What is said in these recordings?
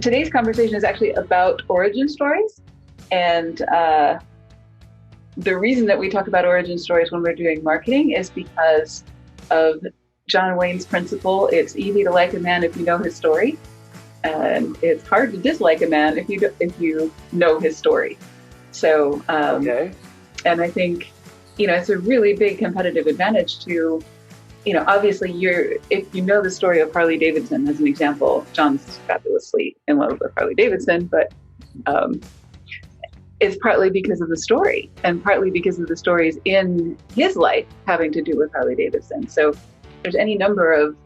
today's conversation is actually about origin stories. And the reason that we talk about origin stories when we're doing marketing is because of John Wayne's principle. It's easy to like a man if you know his story, and it's hard to dislike a man if you know his story. So, Okay. And I think, it's a really big competitive advantage to, obviously if you know the story of Harley Davidson as an example, John's fabulously in love with Harley Davidson, but it's partly because of the story and partly because of the stories in his life having to do with Harley Davidson. So there's any number of,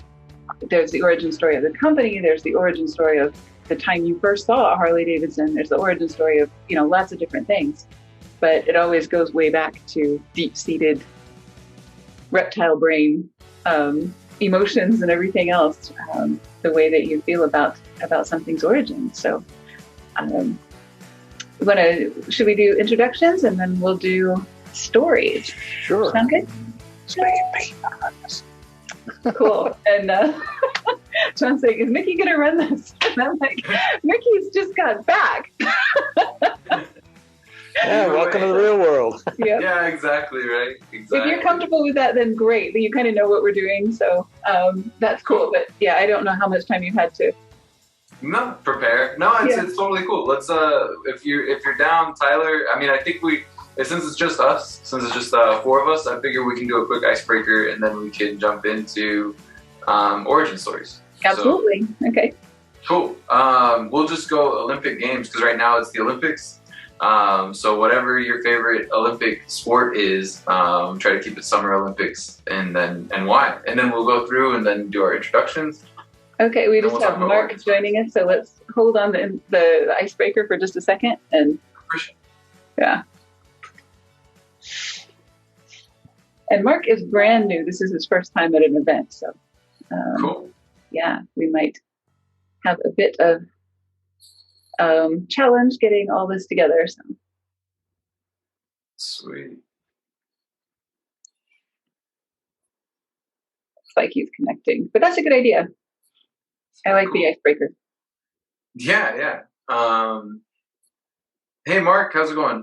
there's the origin story of the company, there's the origin story of the time you first saw Harley Davidson, there's the origin story of, lots of different things. But it always goes way back to deep-seated reptile brain emotions and everything else, the way that you feel about something's origin. So should we do introductions and then we'll do stories? Sure. Sound good? Cool. And John's saying, is Mickey going to run this? And I'm like, Mickey's just got back. Yeah, welcome to the real world. Yep. Yeah, exactly, right? Exactly. If you're comfortable with that, then great. Then you kind of know what we're doing, so that's cool. But yeah, I don't know how much time you've had to. No, prepare. No, it's totally cool. Let's if you're down, Tyler. I mean, I think since it's just us, since it's just four of us, I figure we can do a quick icebreaker and then we can jump into origin stories. Absolutely. So, okay. Cool. We'll just go Olympic Games because right now it's the Olympics. So whatever your favorite Olympic sport is, try to keep it Summer Olympics and why. And then we'll go through and then do our introductions. Okay, we just have Mark joining us, so let's hold on the icebreaker for just a second. And yeah. And Mark is brand new. This is his first time at an event, so cool. Yeah, we might have a bit of challenge getting all this together. So. Sweet. Looks like he's connecting, but that's a good idea. I like the icebreaker. Yeah. Hey, Mark, how's it going? I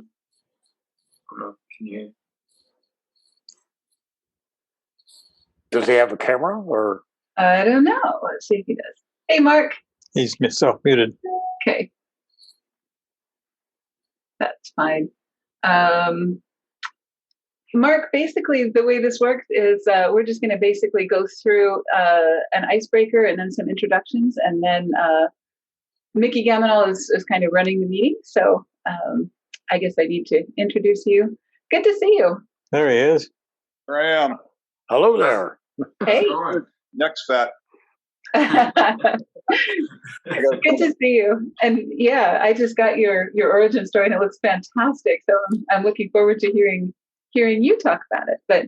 don't know. Can you? Does he have a camera or? I don't know. Let's see if he does. Hey, Mark. He's self-muted. Okay. That's fine. Mark, basically the way this works is we're just going to basically go through an icebreaker and then some introductions, and then Mickey Gamonal is kind of running the meeting. So I guess I need to introduce you. Good to see you. There he is. Here I am. Hello there. Hey. Next fat. Good to see you. And yeah, I just got your origin story and it looks fantastic. So I'm looking forward to hearing you talk about it. But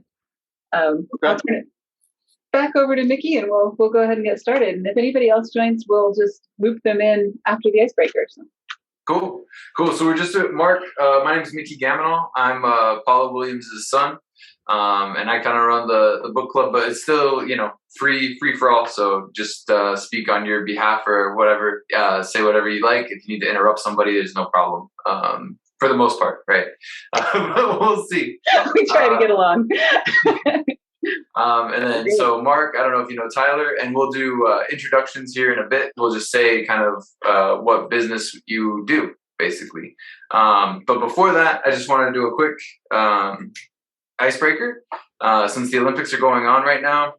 I'll turn it back over to Mickey and we'll go ahead and get started. And if anybody else joins, we'll just loop them in after the icebreaker. So. Cool. So we're just Mark. My name is Mickey Gamonal. I'm Paula Williams' son. And I kind of run the book club, but it's still, free for all. So just speak on your behalf or whatever, say whatever you like. If you need to interrupt somebody, there's no problem. For the most part, right? But we'll see. We try to get along. And then, so Mark, I don't know if you know Tyler, and we'll do introductions here in a bit. We'll just say kind of what business you do, basically. But before that, I just wanted to do a quick icebreaker. Since the Olympics are going on right now,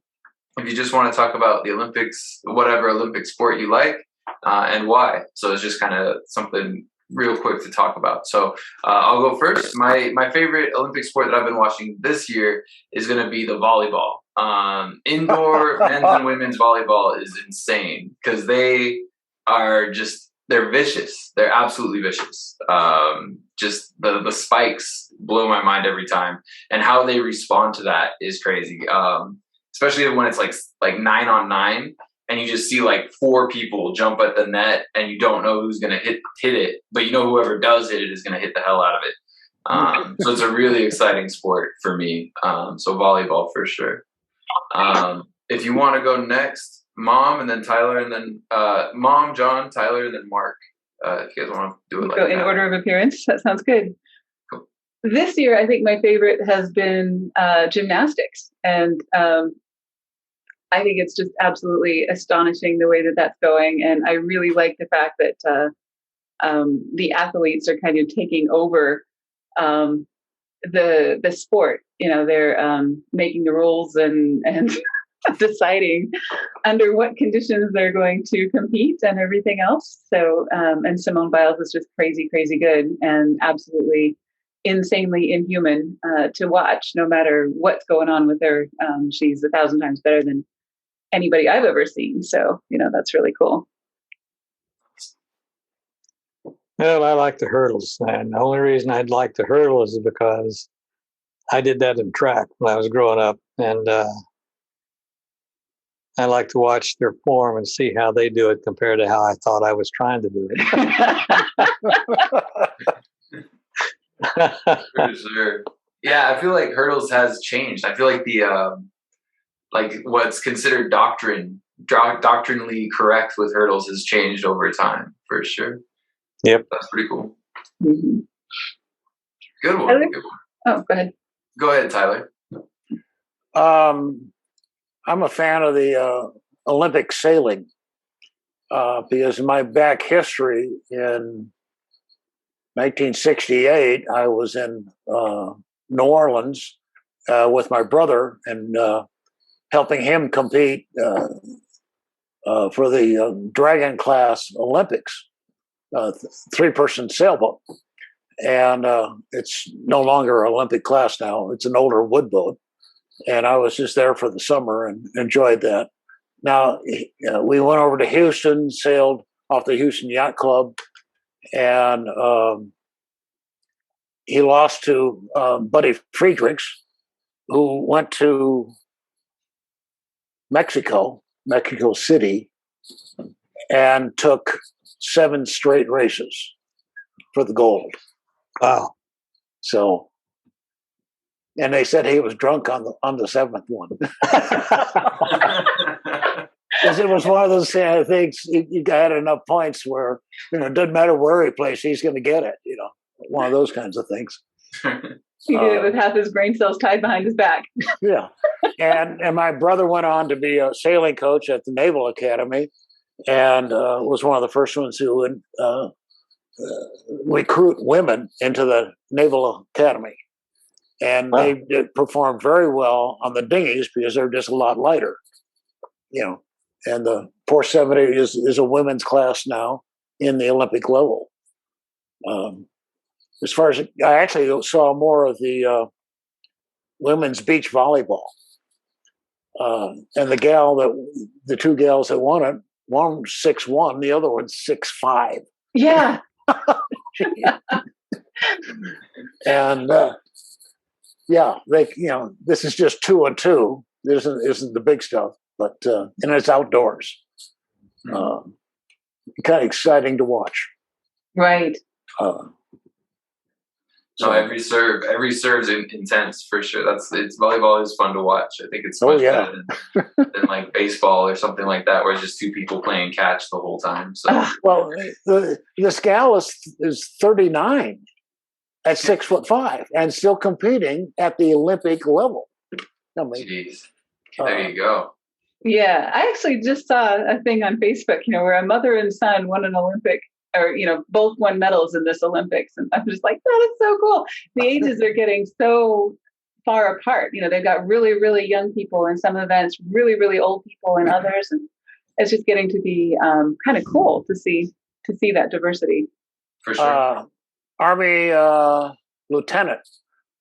if you just want to talk about the Olympics, whatever Olympic sport you like, and why. So it's just kind of something real quick to talk about. So I'll go first. My favorite Olympic sport that I've been watching this year is going to be the volleyball. Indoor men's and women's volleyball is insane because they're vicious. They're absolutely vicious. Just the spikes blow my mind every time, and how they respond to that is crazy. Especially when it's like 9-on-9, and you just see like 4 people jump at the net, and you don't know who's gonna hit it, but whoever does hit it is gonna hit the hell out of it. So it's a really exciting sport for me. So volleyball for sure. If you want to go next, Mom, and then Tylor, and then Mom, John, Tylor, and then Mark. If you guys want to do it like Go that. in order of appearance. That sounds good. Cool. This year, I think my favorite has been gymnastics, and I think it's just absolutely astonishing the way that that's going. And I really like the fact that the athletes are kind of taking over the sport. They're making the rules and deciding under what conditions they're going to compete and everything else. So, and Simone Biles is just crazy, crazy good and absolutely insanely inhuman to watch, no matter what's going on with her. She's 1,000 times better than anybody I've ever seen. So, that's really cool. Well, I like the hurdles, and the only reason I'd like the hurdles is because I did that in track when I was growing up, and I like to watch their form and see how they do it compared to how I thought I was trying to do it. For sure. Yeah, I feel like hurdles has changed. I feel like the like what's considered doctrinally correct with hurdles has changed over time, for sure. Yep. That's pretty cool. Mm-hmm. Good one. Good one. Oh, go ahead. Go ahead, Tylor. I'm a fan of the Olympic sailing because in my back history in 1968, I was in New Orleans with my brother and helping him compete for the Dragon class Olympics, 3-person sailboat. And it's no longer Olympic class now. It's an older wood boat. And I was just there for the summer and enjoyed that. Now, we went over to Houston, sailed off the Houston Yacht Club, and he lost to Buddy Friedrichs, who went to Mexico City, and took 7 straight races for the gold. Wow. So, and they said he was drunk on the 7th one. Because it was one of those things, you got enough points where, it doesn't matter where he plays, he's going to get it, one of those kinds of things. He did it with half his brain cells tied behind his back. Yeah. And my brother went on to be a sailing coach at the Naval Academy and was one of the first ones who would recruit women into the Naval Academy. And Wow. they did perform very well on the dinghies because they're just a lot lighter, And the 470 is a women's class now in the Olympic level. As far as I actually saw more of the women's beach volleyball, and the 2 gals that won it, one 6'1", the other one's 6'5". Yeah. And yeah, they this is just 2 and 2. This isn't the big stuff, but and it's outdoors. Kind of exciting to watch. Right. No, every serve is intense for sure. Volleyball is fun to watch. I think it's much better than like baseball or something like that, where it's just 2 people playing catch the whole time. So well, this gal is 39 at 6'5" and still competing at the Olympic level. jeez, there you go. Yeah, I actually just saw a thing on Facebook, where a mother and son won an Olympic, or both won medals in this Olympics, and I'm just like, that is so cool. The ages are getting so far apart. They've got really, really young people in some events, really, really old people in others, and it's just getting to be kind of cool to see that diversity. For sure. Army lieutenant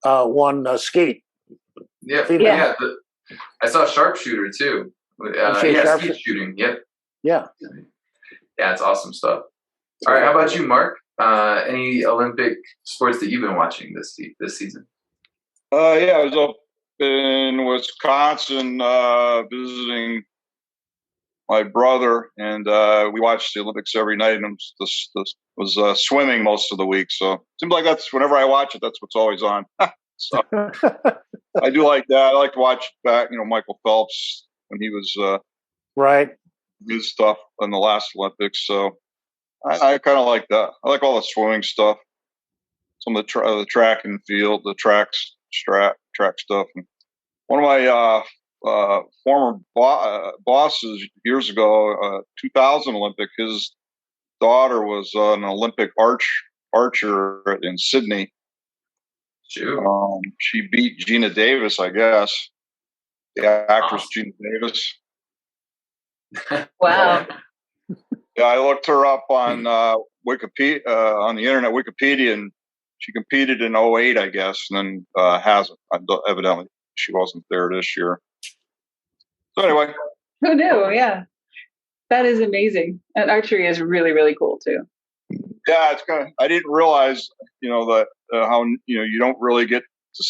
won skeet. Yeah. I saw sharpshooter too. Skeet shooting. Yep. Yeah. Yeah, it's awesome stuff. All right, how about you, Mark? Any Olympic sports that you've been watching this season? Yeah, I was up in Wisconsin visiting my brother, and we watched the Olympics every night, and was swimming most of the week. So it seems like that's whenever I watch it, that's what's always on. So I do like that. I like to watch back, Michael Phelps when he was right. his stuff in the last Olympics. So I kind of like that. I like all the swimming stuff, some of the track and field, the track stuff. And one of my former bosses years ago, 2000 Olympic, his daughter was an Olympic archer in Sydney. Sure. She beat Gina Davis, I guess. The actress Gina Davis. Wow. Yeah, I looked her up on Wikipedia, on the internet, Wikipedia, and she competed in 2008, I guess, and then hasn't. Evidently, she wasn't there this year. So anyway. Who knew? Yeah. That is amazing. And archery is really, really cool too. Yeah, it's kind of, I didn't realize, that how, you don't really get to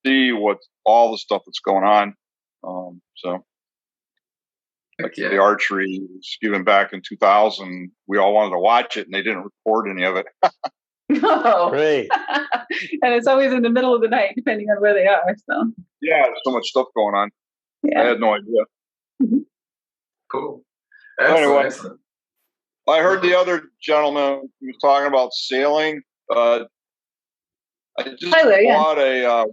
see what all the stuff that's going on. So. Like the archery, even back in 2000, we all wanted to watch it, and they didn't record any of it. No. Great. And it's always in the middle of the night, depending on where they are. So. Yeah, there's so much stuff going on. Yeah. I had no idea. Mm-hmm. Cool. Anyway, Excellent. I heard the other gentleman was talking about sailing. I just Tylor, bought a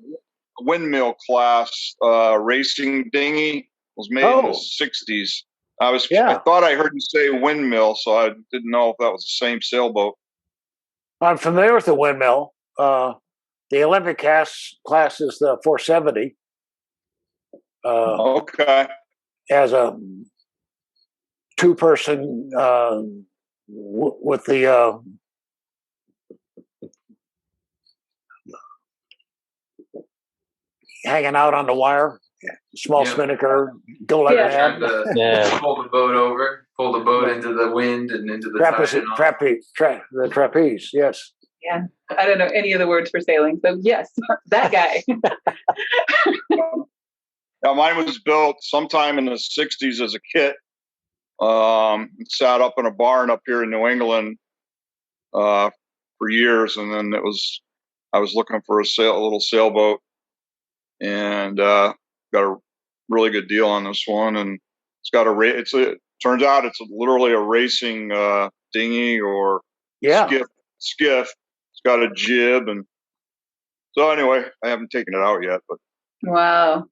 windmill class racing dinghy. It was made in the 60s. I thought I heard you say windmill, so I didn't know if that was the same sailboat. I'm familiar with the windmill. The Olympic class is the 470. Okay. As a two-person with the hanging out on the wire, small spinnaker, go like that. Trying to pull the boat over, pull the boat into the wind and into the the trapeze, yes. Yeah, I don't know any of the words for sailing, so yes, that guy. Now, mine was built sometime in the 60s as a kit. It sat up in a barn up here in New England for years, and then I was looking for a little sailboat, and got a really good deal on this one. And it's got it turns out it's literally a racing dinghy or skiff. It's got a jib, and so anyway, I haven't taken it out yet, but wow.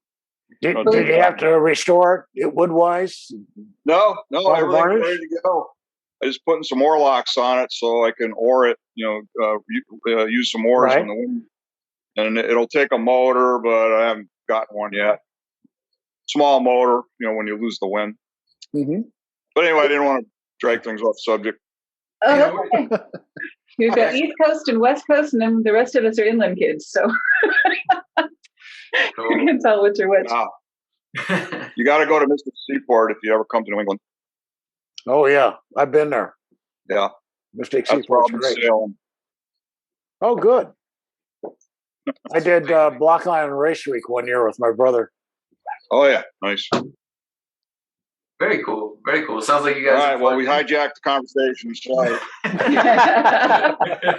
Did you have to restore it wood-wise? No, everything's ready to go. I just putting some oar locks on it so I can oar it, use some oars on the wind. And it'll take a motor, but I haven't gotten one yet. Small motor, when you lose the wind. Mm-hmm. But anyway, I didn't want to drag things off subject. Oh, that's okay. You've got East Coast and West Coast, and then the rest of us are inland kids, so you can tell which are which. You got to go to Mystic Seaport if you ever come to New England. Oh, yeah. I've been there. Yeah. Mystic Seaport's great. Oh, good. I did Block Island Race Week one year with my brother. Oh, yeah. Nice. Very cool. Very cool. Sounds like you guys. All right. Well, we hijacked the conversation. Sorry.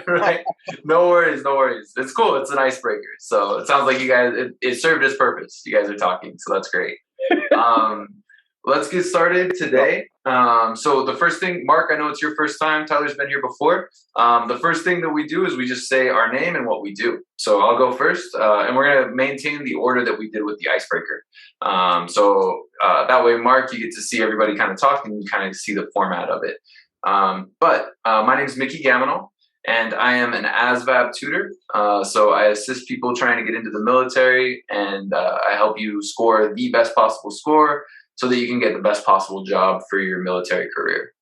Right. No worries. No worries. It's cool. It's an icebreaker. So it sounds like you guys, it served its purpose. You guys are talking. So that's great. Let's get started today. So the first thing, Mark, I know it's your first time. Tyler's been here before. The first thing that we do is we just say our name and what we do. So I'll go first, and we're going to maintain the order that we did with the icebreaker. So that way, Mark, you get to see everybody kind of talk and you kind of see the format of it. But my name is Mickey Gamonal, and I am an ASVAB tutor. So I assist people trying to get into the military, and I help you score the best possible score so that you can get the best possible job for your military career.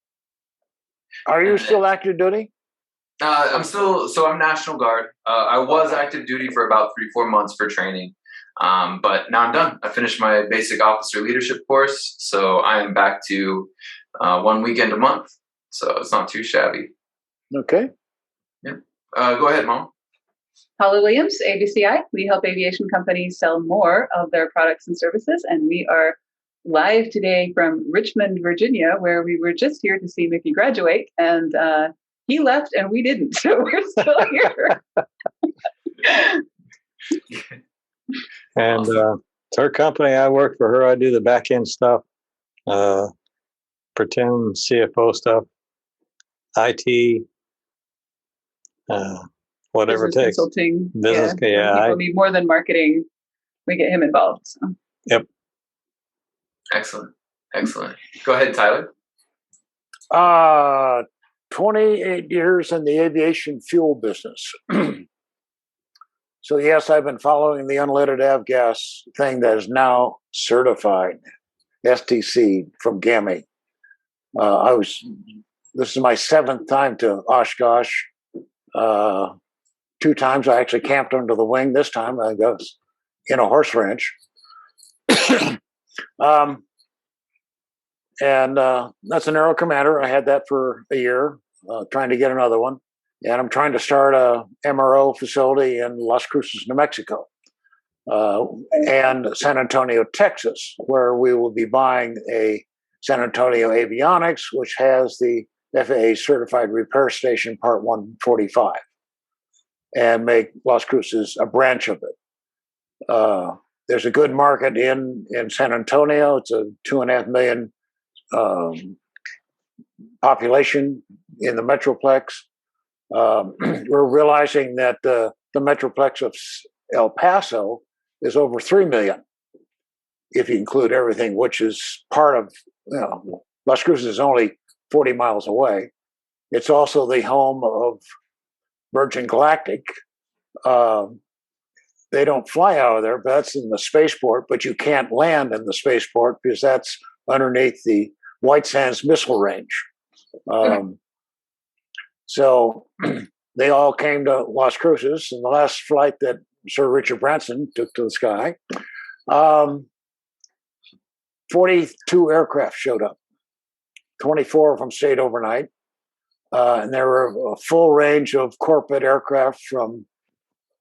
Are you still active duty? I'm National Guard. I was active duty for about 3-4 months for training. But now I'm done. I finished my basic officer leadership course. So I am back to 1 weekend a month. So it's not too shabby. Okay. Yeah. Go ahead, Mom. Paula Williams, ABCI. We help aviation companies sell more of their products and services. And we are live today from Richmond, Virginia, where we were just here to see Mickey graduate, and he left and we didn't, so we're still here. And it's her company. I work for her. I do the back end stuff. pretend CFO stuff, IT, whatever Business it takes. consulting. Business, yeah. When people need more than marketing, we get him involved. So. Yep. Excellent. Go ahead, Tylor. 28 years in the aviation fuel business. So yes, I've been following the unleaded avgas thing that is now certified, STC from GAMI. This is my 7th time to Oshkosh. 2 times I actually camped under the wing. This time I was in a horse ranch. And that's an Aero Commander. I had that for a year, trying to get another one. And I'm trying to start a MRO facility in Las Cruces, New Mexico, and San Antonio, Texas, where we will be buying a San Antonio Avionics, which has the FAA certified repair station Part 145, and make Las Cruces a branch of it. There's a good market in San Antonio. It's a 2.5 million population in the Metroplex. We're realizing that the Metroplex of El Paso is over 3 million, if you include everything, which is part of, Las Cruces is only 40 miles away. It's also the home of Virgin Galactic. They don't fly out of there, but that's in the spaceport, but you can't land in the spaceport because that's underneath the White Sands missile range. So they all came to Las Cruces, and the last flight that Sir Richard Branson took to the sky, 42 aircraft showed up. 24 of them stayed overnight. And there were a full range of corporate aircraft from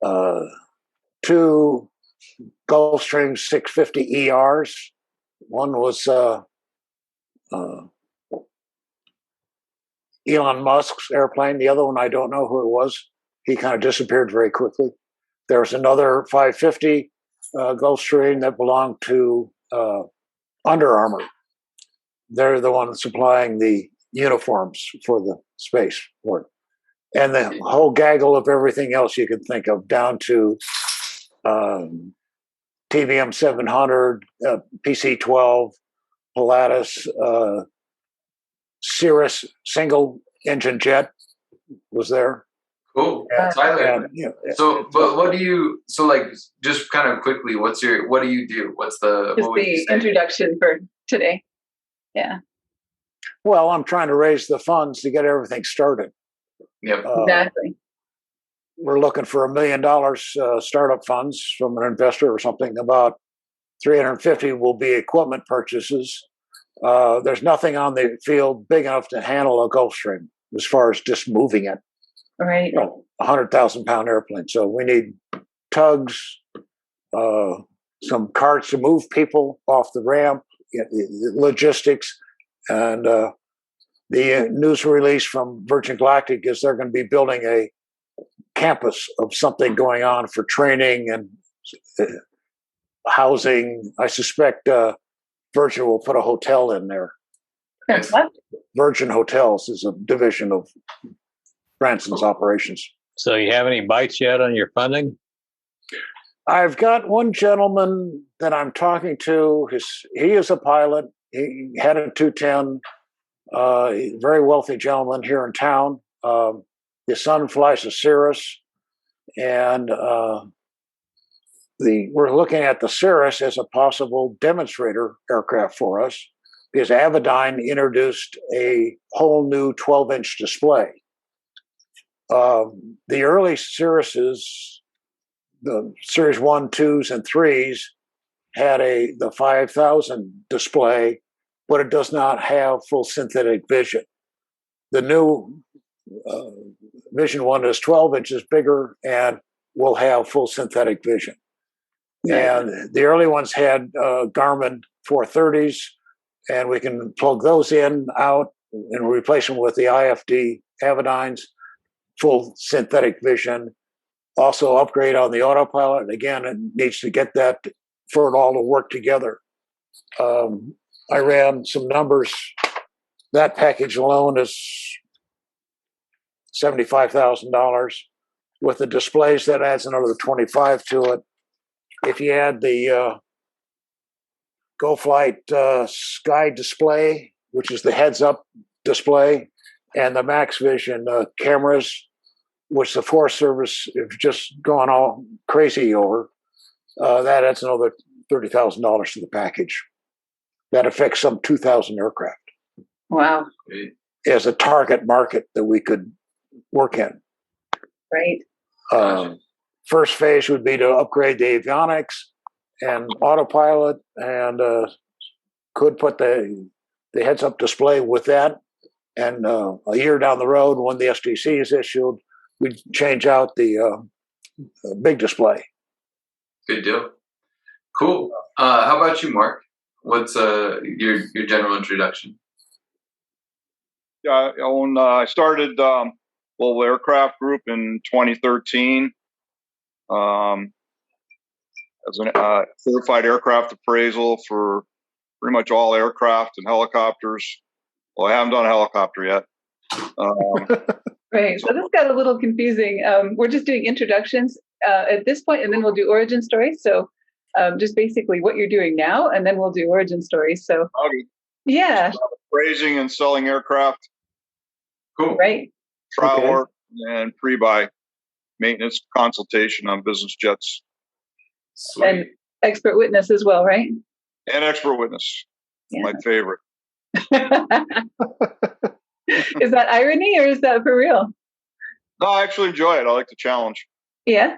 2 Gulfstream 650 ERs. One was Elon Musk's airplane. The other one, I don't know who it was. He kind of disappeared very quickly. There was another 550 Gulfstream that belonged to Under Armour. They're the ones supplying the uniforms for the space port. And the whole gaggle of everything else you can think of, down to TBM 700, PC-12, Pilatus, Cirrus single engine jet was there. Cool. Tylor. But what do you, just kind of quickly, what do you do? What's the introduction for today? Yeah. Well, I'm trying to raise the funds to get everything started. Yep. Exactly. We're looking for $1 million startup funds from an investor or something. About 350 will be equipment purchases. There's nothing on the field big enough to handle a Gulfstream as far as just moving it. Right. 100,000-pound airplane. So we need tugs, some carts to move people off the ramp, logistics, and the news release from Virgin Galactic is they're going to be building a campus of something going on for training and housing. I suspect Virgin will put a hotel in there. What? Virgin Hotels is a division of Branson's operations. So you have any bites yet on your funding? I've got one gentleman that I'm talking to. He is a pilot. He had a 210. Very wealthy gentleman here in town. His son flies a Cirrus, and we're looking at the Cirrus as a possible demonstrator aircraft for us, because Avidyne introduced a whole new 12-inch display. The early Cirruses, the Series 1, 2s, and 3s, had the 5000 display, but it does not have full synthetic vision. The new Vision 1 is 12 inches bigger and will have full synthetic vision. Yeah. And the early ones had Garmin 430s, and we can plug those in, out, and replace them with the IFD Avidynes, full synthetic vision. Also upgrade on the autopilot. And again, it needs to get that for it all to work together. I ran some numbers That package alone is $75,000. With the displays, that adds another 25 to it. If you add the Go Flight Sky display, which is the heads-up display, and the Max Vision cameras, which the Forest Service have just gone all crazy over, that adds another $30,000 to the package. That affects some 2,000 aircraft. Wow. As a target market that we could work in. Right. First phase would be to upgrade the avionics and autopilot, and could put the heads-up display with that. And a year down the road, when the STC is issued, we'd change out the big display. Good deal. Cool. How about you, Mark? What's your general introduction? Yeah, I started Global Aircraft Group in 2013 as a certified aircraft appraisal for pretty much all aircraft and helicopters. Well, I haven't done a helicopter yet. Right. So this got a little confusing. We're just doing introductions at this point, and then we'll do origin stories. So just basically what you're doing now, and then we'll do origin stories. So yeah. Appraising and selling aircraft. Cool. Right. Trial work and pre-buy maintenance consultation on business jets. Sweet. And expert witness as well, right? And expert witness. Yeah. My favorite. Is that irony or is that for real? No, I actually enjoy it. I like the challenge. Yeah.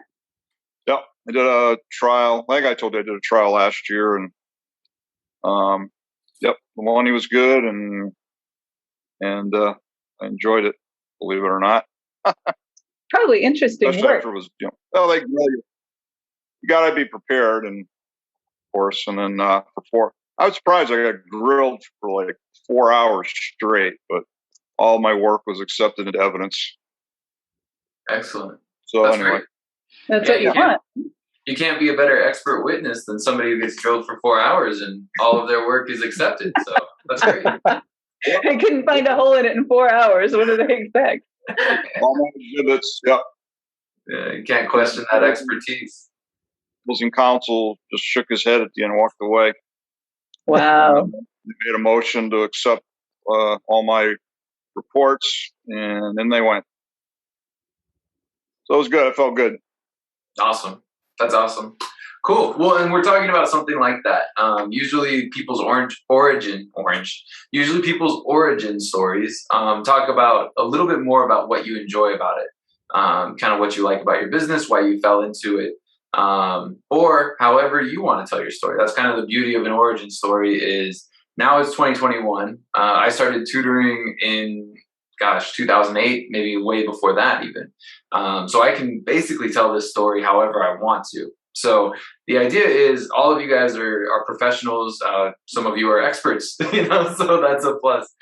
Yep. I did a trial. Like I told you, I did a trial last year, and yep, the money was good, and I enjoyed it, believe it or not. Probably interesting Especially work. after it was, well, like, you got to be prepared, and of course, and then I was surprised I got grilled for like 4 hours straight, but all my work was accepted into evidence. Excellent. So That's anyway, great. That's what you want. You can't be a better expert witness than somebody who gets drilled for 4 hours and all of their work is accepted. So that's great. I couldn't find a hole in it in 4 hours. What do they expect? all my exhibits, yeah. You can't question that expertise. Opposing counsel just shook his head at the end and walked away. Wow. They made a motion to accept all my reports, and then they went. So it was good. I felt good. Awesome. That's awesome. Cool. Well, and we're talking about something like that. Usually people's usually people's origin stories talk about a little bit more about what you enjoy about it, kind of what you like about your business, why you fell into it, or however you want to tell your story. That's kind of the beauty of an origin story is now it's 2021. I started tutoring in 2008, maybe way before that even. So I can basically tell this story however I want to. So the idea is all of you guys are professionals. Some of you are experts, so that's a plus.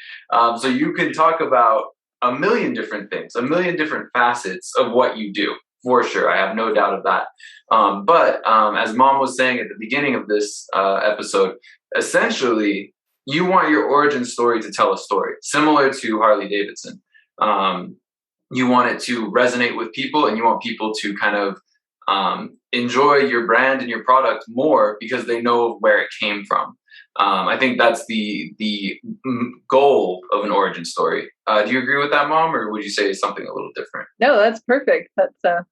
So you can talk about a million different things, a million different facets of what you do, for sure. I have no doubt of that. But as Mom was saying at the beginning of this episode, essentially, you want your origin story to tell a story, similar to Harley Davidson. You want it to resonate with people, and you want people to kind of enjoy your brand and your product more because they know where it came from. I think that's the goal of an origin story. Do you agree with that, Mom, or would you say something a little different? No, that's perfect. That's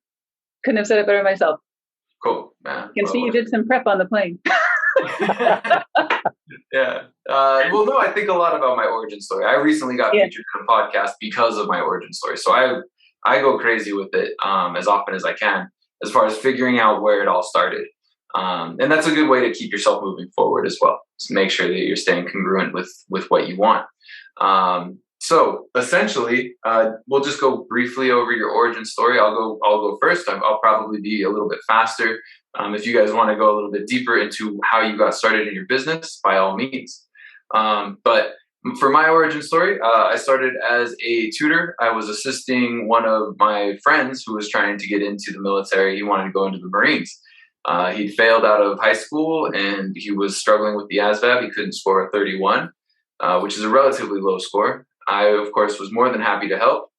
couldn't have said it better myself. Cool, man. You can see you did some prep on the plane. Yeah. Well, no, I think a lot about my origin story. I recently got featured in a podcast because of my origin story. So I go crazy with it as often as I can, as far as figuring out where it all started. And that's a good way to keep yourself moving forward as well. Just make sure that you're staying congruent with what you want. So essentially, we'll just go briefly over your origin story. I'll go first. I'll probably be a little bit faster. If you guys want to go a little bit deeper into how you got started in your business, by all means. But for my origin story, I started as a tutor. I was assisting one of my friends who was trying to get into the military. He wanted to go into the Marines. He'd failed out of high school and he was struggling with the ASVAB. He couldn't score a 31. which is a relatively low score. I, of course, was more than happy to help.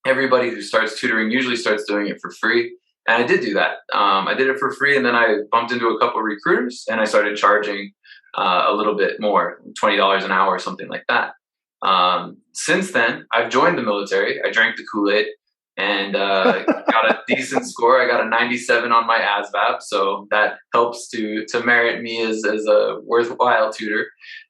Everybody who starts tutoring usually starts doing it for free. And I did do that. I did it for free, and then I bumped into a couple of recruiters, and I started charging a little bit more, $20 an hour or something like that. Since then, I've joined the military. I drank the Kool-Aid and got a decent score. I got a 97 on my ASVAB, so that helps to merit me as a worthwhile tutor.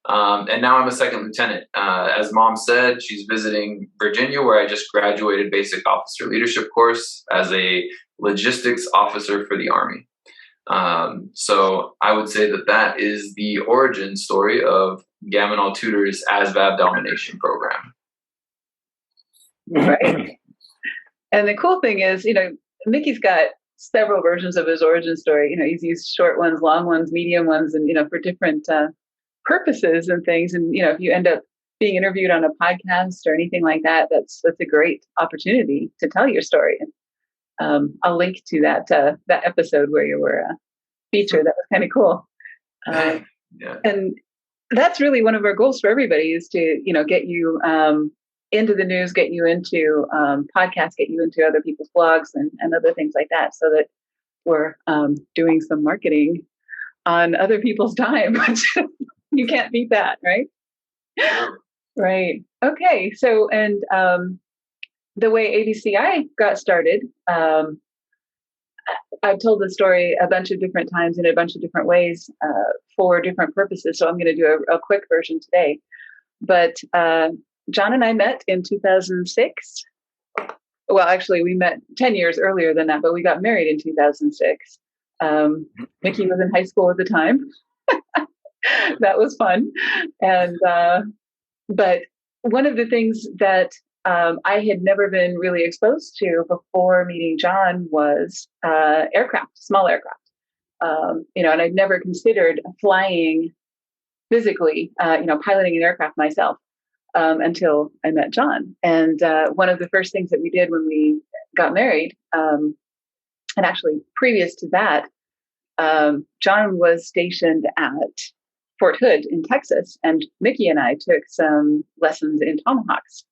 And now I'm a second lieutenant. As Mom said, she's visiting Virginia, where I just graduated basic officer leadership course as a logistics officer for the Army. So I would say that is the origin story of Gamonal Tutor's ASVAB domination program. Right. And the cool thing is, Mickey's got several versions of his origin story. He's used short ones, long ones, medium ones, and, for different purposes and things. And, if you end up being interviewed on a podcast or anything like that, that's a great opportunity to tell your story. And I'll link to that episode where you were featured. That was kind of cool. Yeah. And that's really one of our goals for everybody is to, get you into the news, get you into podcasts, get you into other people's blogs and other things like that, so that we're doing some marketing on other people's time. You can't beat that, right? Sure. Right. Okay. So, and the way ABCI got started, I've told the story a bunch of different times in a bunch of different ways for different purposes. So I'm going to do a quick version today. But John and I met in 2006. Well, actually, we met 10 years earlier than that, but we got married in 2006. Mickey was in high school at the time. That was fun. And but one of the things that I had never been really exposed to before meeting John was aircraft, small aircraft. And I'd never considered flying physically, piloting an aircraft myself until I met John. And one of the first things that we did when we got married, and actually previous to that, John was stationed at Fort Hood in Texas, and Mickey and I took some lessons in Tomahawks.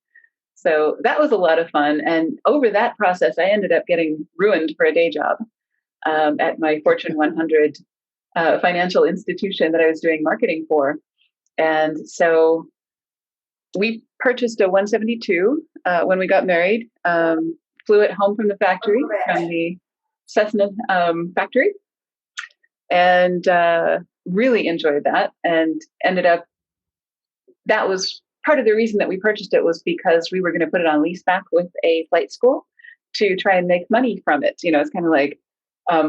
So that was a lot of fun. And over that process, I ended up getting ruined for a day job at my Fortune 100 financial institution that I was doing marketing for. And so we purchased a 172 when we got married, flew it home from the factory, from the Cessna factory, and really enjoyed that, and ended up, that was part of the reason that we purchased it, was because we were going to put it on lease back with a flight school to try and make money from it. It's kind of like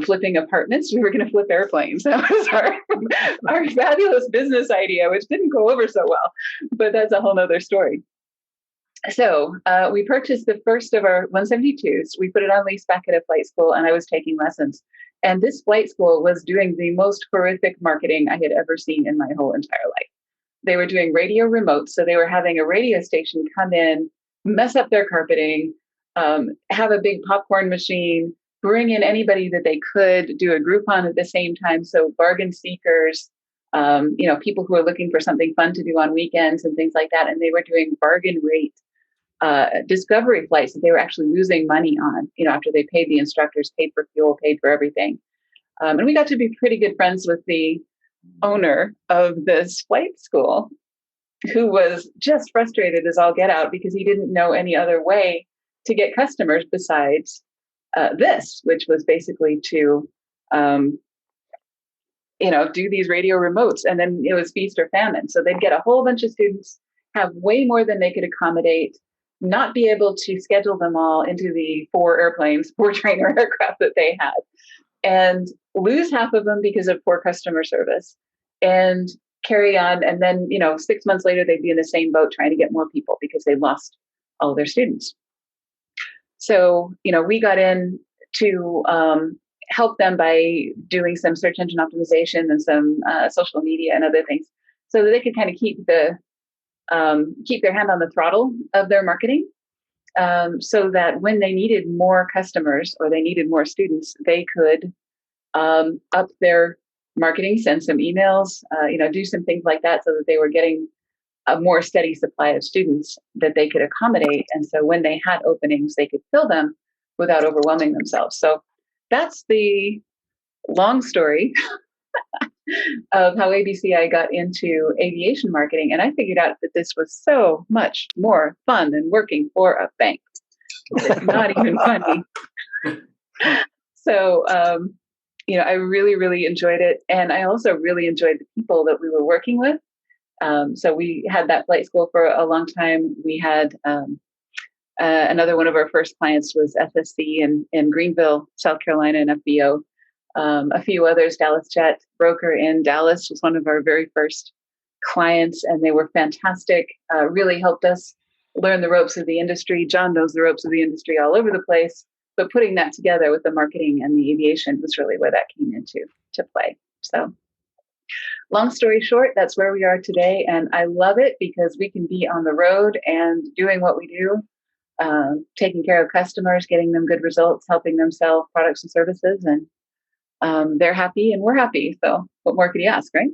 flipping apartments. We were going to flip airplanes. That was our fabulous business idea, which didn't go over so well, but that's a whole nother story. So we purchased the first of our 172s. We put it on lease back at a flight school, and I was taking lessons. And this flight school was doing the most horrific marketing I had ever seen in my whole entire life. They were doing radio remotes. So they were having a radio station come in, mess up their carpeting, have a big popcorn machine, bring in anybody that they could, do a Groupon at the same time. So bargain seekers, people who are looking for something fun to do on weekends and things like that. And they were doing bargain rate discovery flights that they were actually losing money on, after they paid the instructors, paid for fuel, paid for everything. And we got to be pretty good friends with the owner of this flight school, who was just frustrated as all get out because he didn't know any other way to get customers besides this, which was basically to, do these radio remotes. And then it was feast or famine. So they'd get a whole bunch of students, have way more than they could accommodate, not be able to schedule them all into the 4 trainer aircraft that they had, and lose half of them because of poor customer service, and carry on. And then, 6 months later, they'd be in the same boat trying to get more people because they lost all their students. So, we got in to help them by doing some search engine optimization and some social media and other things, so that they could kind of keep their hand on the throttle of their marketing, so that when they needed more customers or they needed more students, they could up their marketing, send some emails, do some things like that, so that they were getting a more steady supply of students that they could accommodate. And so when they had openings, they could fill them without overwhelming themselves. So that's the long story of how ABCI got into aviation marketing. And I figured out that this was so much more fun than working for a bank. It's not even funny. So, I really, really enjoyed it. And I also really enjoyed the people that we were working with. So we had that flight school for a long time. We had another one of our first clients was FSC in Greenville, South Carolina, and FBO. A few others, Dallas Jet Broker in Dallas was one of our very first clients, and they were fantastic. Really helped us learn the ropes of the industry. John knows the ropes of the industry all over the place, but putting that together with the marketing and the aviation was really where that came into play. So long story short, that's where we are today. And I love it because we can be on the road and doing what we do, taking care of customers, getting them good results, helping them sell products and services. And they're happy and we're happy. So what more could you ask, right?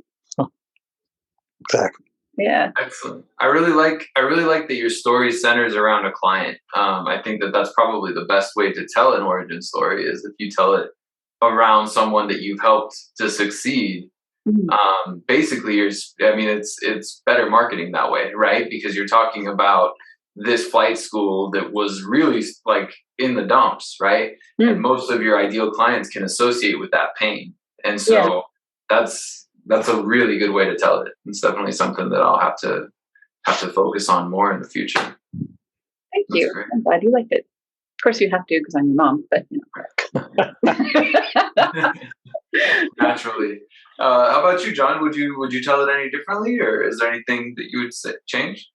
Exactly. Yeah. Excellent. I really like that your story centers around a client. I think that that's probably the best way to tell an origin story is if you tell it around someone that you've helped to succeed. Mm-hmm. Basically, it's better marketing that way, right? Because you're talking about this flight school that was really like in the dumps, right? Mm-hmm. And most of your ideal clients can associate with that pain, and so that's a really good way to tell it. It's definitely something that I'll have to focus on more in the future. Thank you. Great. I'm glad you liked it. Of course, you have to because I'm your mom, but Naturally. How about you, John? Would you tell it any differently, or is there anything that you would change?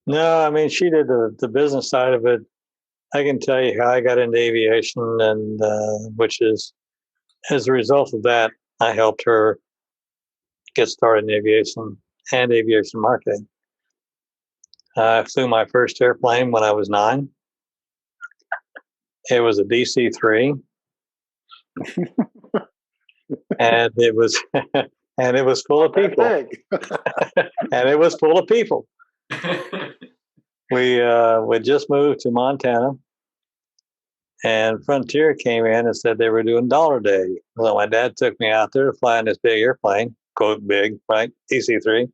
No, I mean, she did the business side of it. I can tell you how I got into aviation, and which is as a result of that, I helped her get started in aviation and aviation marketing. I flew my first airplane when I was 9. It was a DC-3, and it was full of people. And it was full of people. We just moved to Montana, and Frontier came in and said they were doing $1 Day. Well, my dad took me out there to fly in this big airplane, quote big, right? DC-3.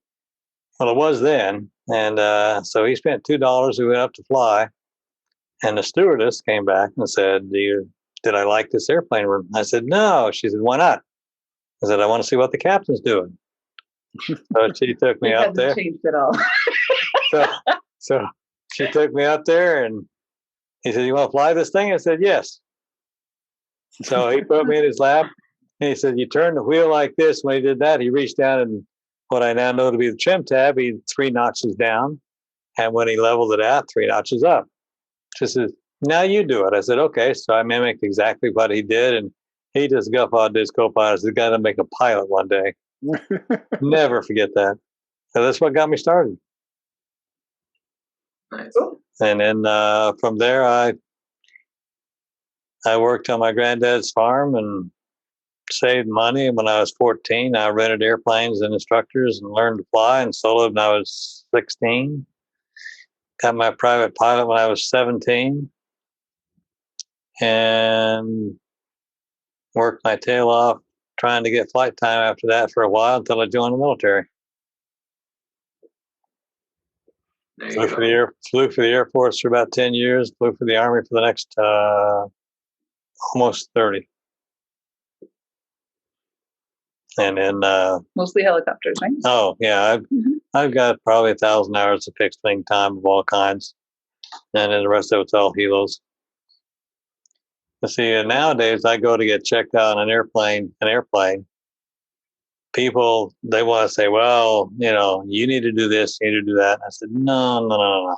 Well, it was then, and so he spent $2. We went up to fly, and the stewardess came back and said, "Did I like this airplane?" I said, "No." She said, "Why not?" I said, "I want to see what the captain's doing." So she took me up there. Changed at all. So she took me up there, and he said, "You want to fly this thing?" I said, "Yes." So he put me in his lap, and he said, "You turn the wheel like this." When he did that, he reached down and what I now know to be the trim tab, he 3 notches down, and when he leveled it out, 3 notches up. She says, "Now you do it." I said, "Okay." So I mimicked exactly what he did, and he just guffawed his co-pilot. He's got to make a pilot one day. Never forget that. So that's what got me started. Nice. And then from there, I worked on my granddad's farm and saved money. And when I was 14, I rented airplanes and instructors and learned to fly and soloed when I was 16. Got my private pilot when I was 17. And worked my tail off trying to get flight time after that for a while until I joined the military. Flew for the Air Force for about 10 years, flew for the Army for the next almost 30. And then mostly helicopters, right? Oh yeah, I've got probably 1,000 hours of fixed wing time of all kinds, and then the rest of it's all helos. But see, nowadays I go to get checked out on an airplane. People, they want to say, "Well, you need to do this, you need to do that." And I said, No.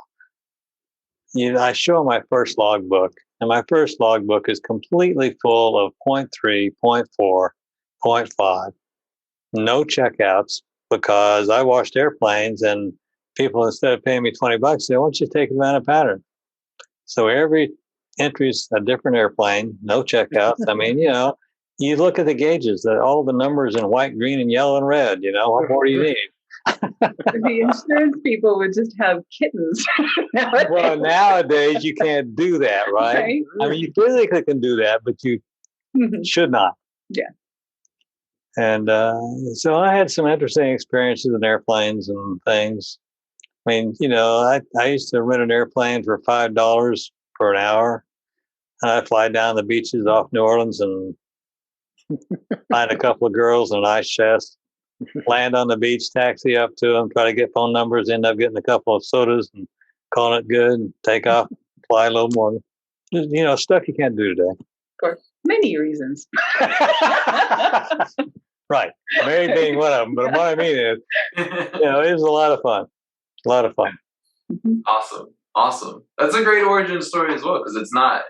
I show my first logbook, and my first logbook is completely full of 0.3, 0.4, 0.5. No checkouts, because I washed airplanes, and people, instead of paying me $20, say, "Why don't you take it around a pattern?" So every entry's a different airplane, no checkouts. I mean, you look at the gauges, all the numbers in white, green, and yellow and red. What more do you need? The insurance people would just have kittens. Nowadays. Well, nowadays you can't do that, right? Right. I mean, you physically can do that, but you should not. Yeah. And so I had some interesting experiences in airplanes and things. I mean, I used to rent an airplane for $5 for an hour. And I'd fly down the beaches off New Orleans and find a couple of girls in an ice chest, land on the beach, taxi up to them, try to get phone numbers, end up getting a couple of sodas and calling it good, and take off, fly a little more. Stuff you can't do today. For many reasons. Right. Mary being one of them. But what I mean is, it was a lot of fun. A lot of fun. Awesome. That's a great origin story as well, because it's not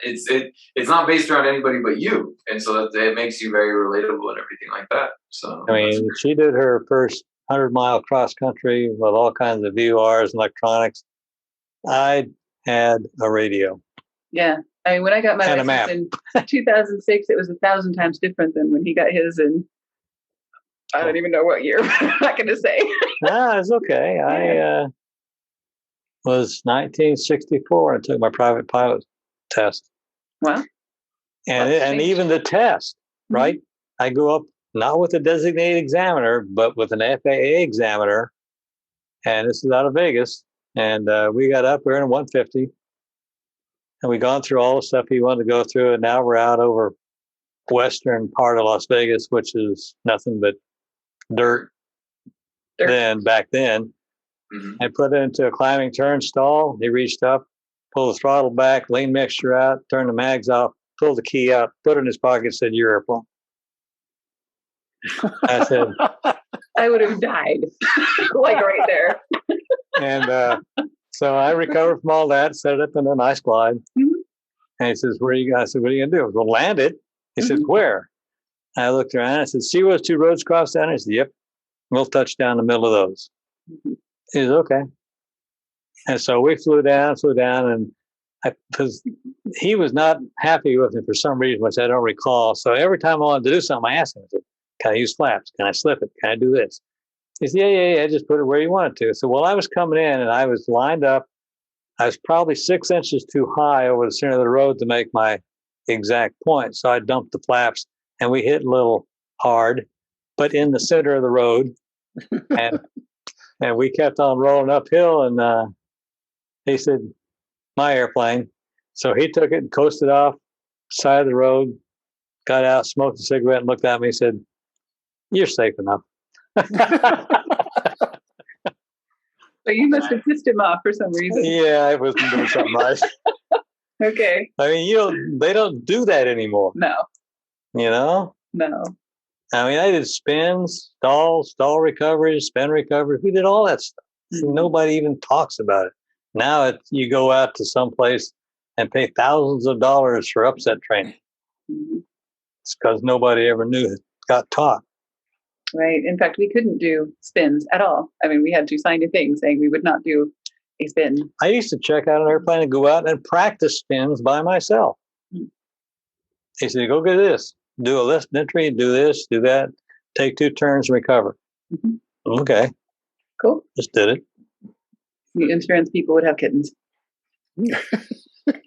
based around anybody but you, and so it makes you very relatable and everything like that. So I mean, she did her first 100-mile cross country with all kinds of VORs and electronics. I had a radio. Yeah. I mean, when I got my And license in 2006, it was 1,000 times different than when he got his in, I don't even know what year. I'm not going to say. No, it's okay. I was 1964 and took my private pilot test. Wow. And even the test, right? I go up not with a designated examiner, but with an FAA examiner. And this is out of Vegas. And we got up, we were in 150. And we gone through all the stuff he wanted to go through. And now we're out over western part of Las Vegas, which is nothing but dirt. Back then. I put it into a climbing turn stall. He reached up, pulled the throttle back, lean mixture out, turned the mags off, pulled the key out, put it in his pocket, said, "Your airplane." I said, I would have died, like right there. And so I recovered from all that, set it up in a nice glide. And he says, "Where are you guys?" I said, "What are you going to do?" "We'll land it." He says, "Where?" I looked around. I said, "See those two roads cross down?" He said, "Yep. We'll touch down the middle of those." He said, "Okay." And so we flew down, and because he was not happy with me for some reason, which I don't recall. So every time I wanted to do something, I asked him, I said, "Can I use flaps? Can I slip it? Can I do this?" He said, Yeah. Just put it where you want it to. So while I was coming in and I was lined up, I was probably 6 inches too high over the center of the road to make my exact point. So I dumped the flaps and we hit a little hard, but in the center of the road. And we kept on rolling uphill. And he said, "My airplane." So he took it and coasted off side of the road, got out, smoked a cigarette, and looked at me and said, "You're safe enough." So you must have pissed him off for some reason. Yeah, I wasn't doing something right. Okay. I mean, they don't do that anymore. No. No. I mean, I did spins, stall recoveries, spin recoveries. We did all that stuff. Nobody even talks about it. Now you go out to some place and pay thousands of dollars for upset training. It's because nobody ever got taught. Right. In fact, we couldn't do spins at all. I mean, we had to sign a thing saying we would not do a spin. I used to check out an airplane and go out and practice spins by myself. He said, "Go get this. Do a lift entry, do this, do that, take 2 turns and recover." Okay. Cool. Just did it. The insurance people would have kittens. They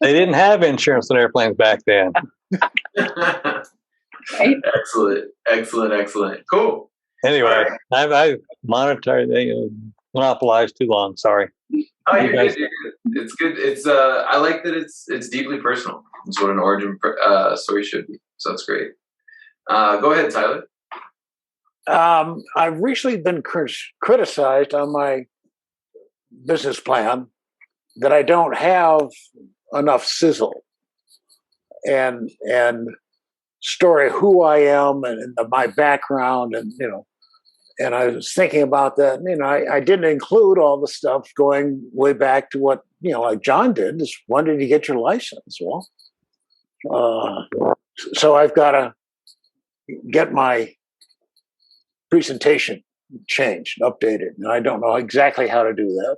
didn't have insurance on airplanes back then. Right? Excellent. Cool. Anyway, I monopolized too long. Sorry. Oh, you're good. It's good. It's I like that it's deeply personal. It's what an origin story should be. So that's great. Go ahead, Tyler. I've recently been criticized on my business plan that I don't have enough sizzle and story who I am and my background and I was thinking about that. I didn't include all the stuff going way back to what like John did. Is when did you get your license? Well, so I've got to get my presentation changed, updated, and I don't know exactly how to do that.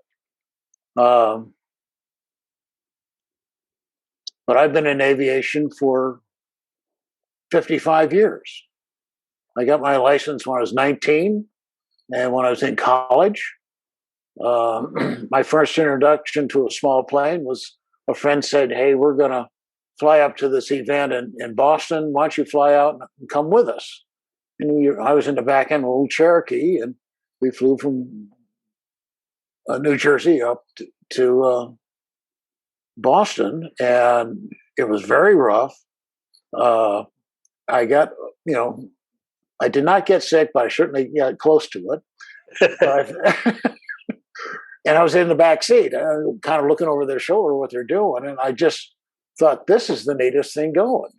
But I've been in aviation for 55 years. I got my license when I was 19. And when I was in college, my first introduction to a small plane was a friend said, "Hey, we're going to fly up to this event in Boston. Why don't you fly out and come with us?" And I was in the back end of a little Cherokee, and we flew from New Jersey up to Boston, and it was very rough. I got, I did not get sick, but I certainly got close to it. And I was in the back seat, kind of looking over their shoulder what they're doing, and I just thought, this is the neatest thing going.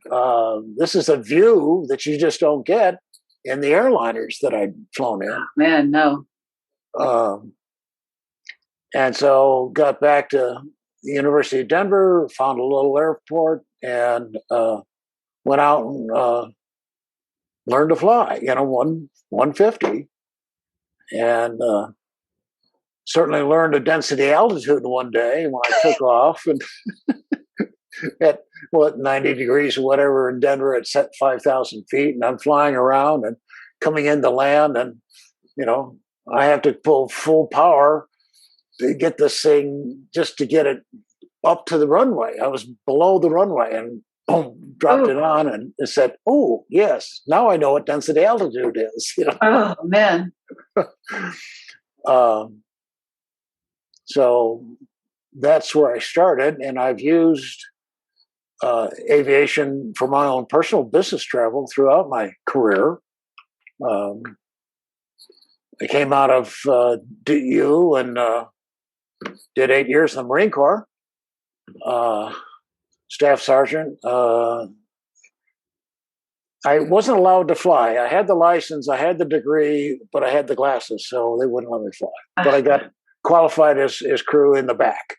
This is a view that you just don't get in the airliners that I'd flown in. Man, no. And so got back to the University of Denver, found a little airport, and went out and learned to fly, 150. And certainly learned a density altitude one day when I took off and at 90 degrees or whatever in Denver at 5,000 feet, and I'm flying around and coming into land, and I have to pull full power to get this thing, just to get it up to the runway. I was below the runway and boom, dropped it on, and it said, "Oh yes, now I know what density altitude is." Oh man. So that's where I started, and I've used aviation for my own personal business travel throughout my career. I came out of DU and did 8 years in the Marine Corps, staff sergeant. I wasn't allowed to fly. I had the license, I had the degree, but I had the glasses, so they wouldn't let me fly. But I got qualified as crew in the back.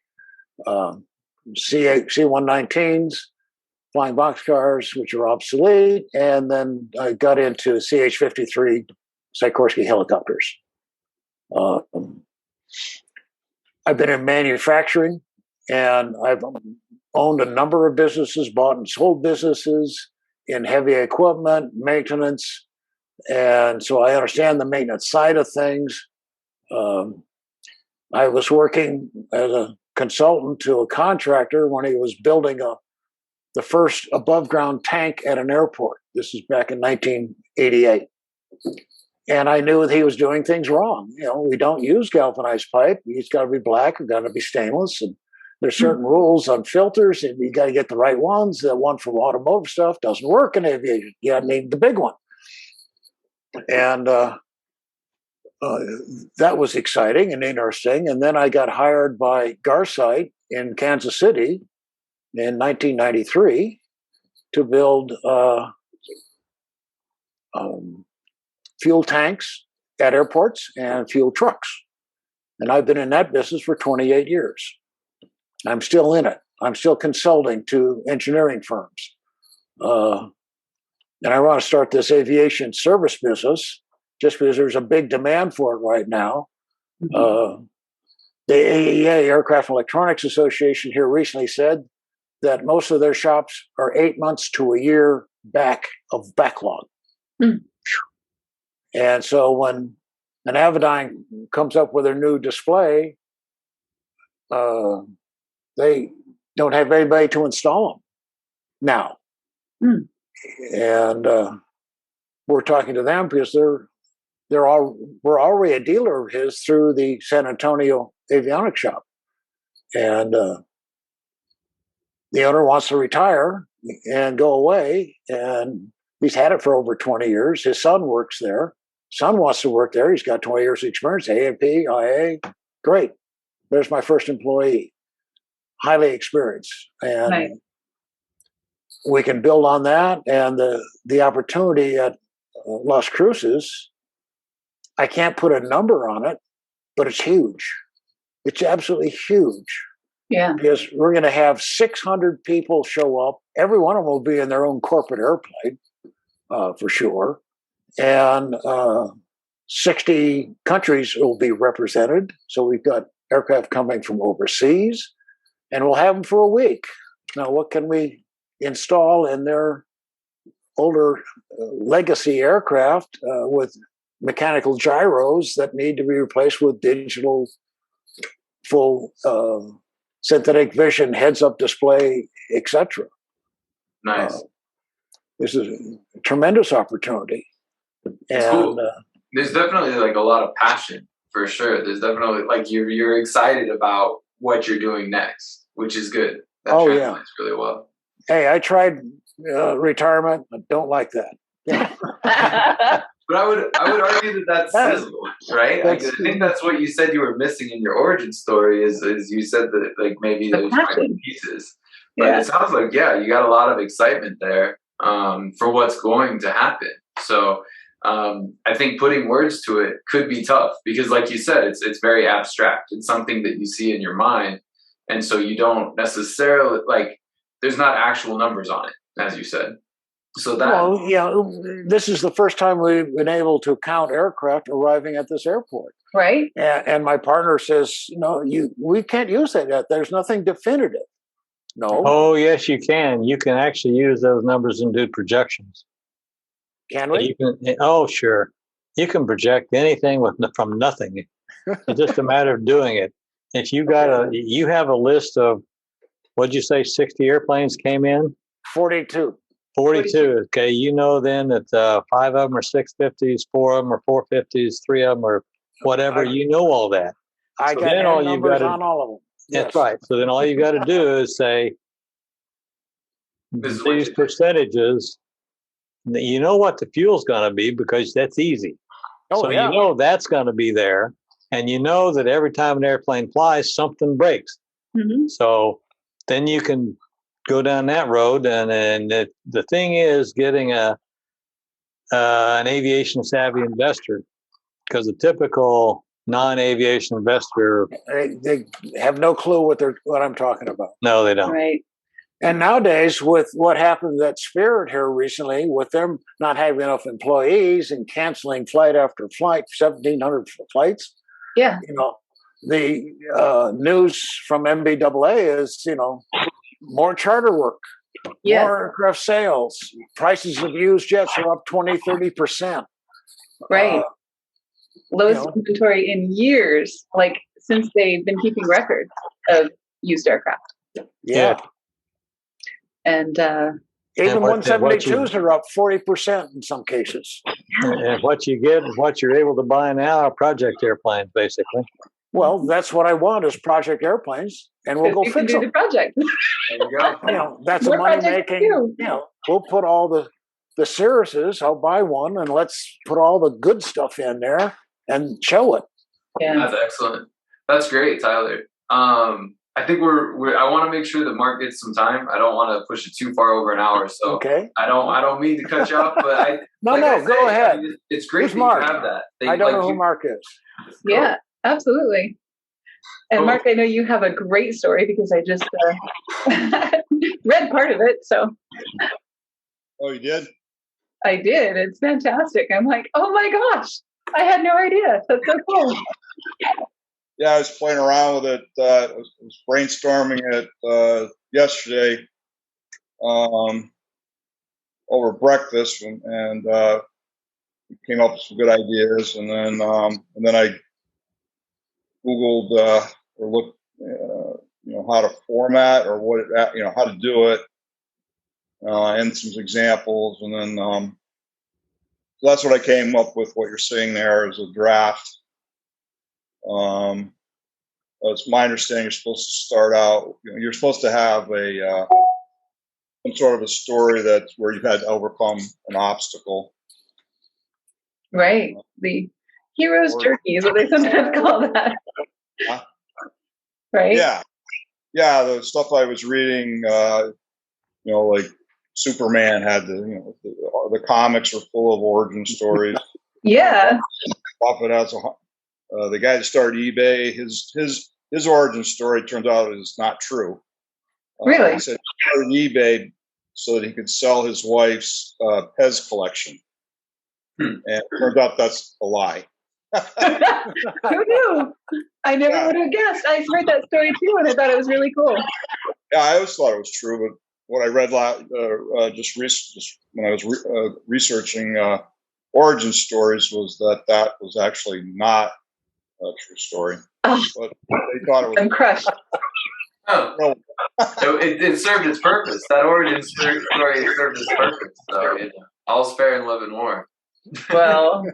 C-119s, flying boxcars, which are obsolete, and then I got into CH-53 Sikorsky helicopters. I've been in manufacturing, and I've owned a number of businesses, bought and sold businesses in heavy equipment, maintenance, and so I understand the maintenance side of things. I was working as a consultant to a contractor when he was building the first above ground tank at an airport. This is back in 1988. And I knew that he was doing things wrong. We don't use galvanized pipe. It's got to be black, it's got to be stainless. And there's certain rules on filters, and you got to get the right ones. The one for automotive stuff doesn't work in aviation. You need the big one. And that was exciting and interesting. And then I got hired by Garsite in Kansas City in 1993 to build fuel tanks at airports and fuel trucks. And I've been in that business for 28 years. I'm still in it. I'm still consulting to engineering firms. And I want to start this aviation service business just because there's a big demand for it right now. Mm-hmm. The AEA, Aircraft Electronics Association, here recently said that most of their shops are 8 months to a year back of backlog. Mm. And so when an Avidyne comes up with a new display, they don't have anybody to install them now. Mm. And we're talking to them because we're already a dealer of his through the San Antonio avionics shop. And the owner wants to retire and go away, and he's had it for over 20 years. His son works there. Son wants to work there. He's got 20 years of experience, A&P, IA. Great. There's my first employee. Highly experienced. And right. We can build on that. And the opportunity at Las Cruces, I can't put a number on it, but it's huge. It's absolutely huge. Yeah. Because we're going to have 600 people show up. Every one of them will be in their own corporate airplane, for sure. And 60 countries will be represented. So we've got aircraft coming from overseas, and we'll have them for a week. Now, what can we install in their older legacy aircraft with mechanical gyros that need to be replaced with digital full synthetic vision, heads-up display, etc. Nice. This is a tremendous opportunity. It's cool. There's definitely like a lot of passion for sure. There's definitely like you're excited about what you're doing next, which is good. That translates really well. Hey, I tried retirement. I don't like that. Yeah. But I would argue that that's sizzle, right? I think that's what you said you were missing in your origin story is you said that like maybe those pieces. But it sounds like you got a lot of excitement there for what's going to happen. So I think putting words to it could be tough because, like you said, it's very abstract. It's something that you see in your mind, and so you don't necessarily there's not actual numbers on it, as you said. So that this is the first time we've been able to count aircraft arriving at this airport, right? And my partner says, we can't use that yet. There's nothing definitive. No. Oh, yes, you can. You can actually use those numbers and do projections. Can we? Sure. You can project anything from nothing. It's just a matter of doing it. If you have a list of, what'd you say, 60 airplanes came in? 42. 42. Okay, then that 5 of them are 650s, 4 of them are 450s, 3 of them are whatever. All that. I got numbers on all of them. That's right. So then all you got to do is say these percentages. You know what the fuel's going to be because that's easy. That's going to be there, and you know that every time an airplane flies, something breaks. Mm-hmm. So then you can go down that road, and the thing is getting an aviation savvy investor, because the typical non-aviation investor, they have no clue what I'm talking about. No, they don't. Right. And nowadays, with what happened at Spirit here recently, with them not having enough employees and canceling flight after flight, 1,700 flights. Yeah. The news from MBAA is, more charter work, more aircraft sales, prices of used jets are up 20-30%. Right. Lowest inventory in years, since they've been keeping records of used aircraft. Yeah. And even 172s are up 40% in some cases. And what you get, what you're able to buy now are project airplanes, basically. Well, that's what I want is project airplanes, and we'll go fix them. The project. There you go. That's a money making. We'll put all the Cirruses. I'll buy one, and let's put all the good stuff in there and show it. Yeah, that's excellent. That's great, Tyler. I think I want to make sure that Mark gets some time. I don't want to push it too far over an hour, so I don't mean to cut you off, but go ahead. It's great Who's that Mark? you have that. I don't know who Mark is. Yeah, absolutely. And Mark, I know you have a great story because I just read part of it. So. Oh, you did? I did. It's fantastic. I'm like, oh my gosh, I had no idea. That's so cool. Yeah, I was playing around with it. I was brainstorming it yesterday over breakfast, and came up with some good ideas. And then I Googled or looked, how to format or how to do it, and some examples. And then so that's what I came up with. What you're seeing there is a draft. It's my understanding you're supposed to start out. You're supposed to have some sort of a story that's where you've had to overcome an obstacle. Right. The hero's journey is what they sometimes call that. Right. Yeah. Yeah. The stuff I was reading, like Superman had the comics were full of origin stories. Yeah. Buffett has the guy that started eBay. His origin story turns out is not true. Really? He said he started eBay so that he could sell his wife's Pez collection, and it turns out that's a lie. Who knew? I never would have guessed. I heard that story too, and I thought it was really cool. Yeah, I always thought it was true, but what I read just when I was researching origin stories was that was actually not a true story. Oh, But they thought it was. I'm crushed. Oh, so it served its purpose. That origin story served its purpose. So all's fair in love and war. Well,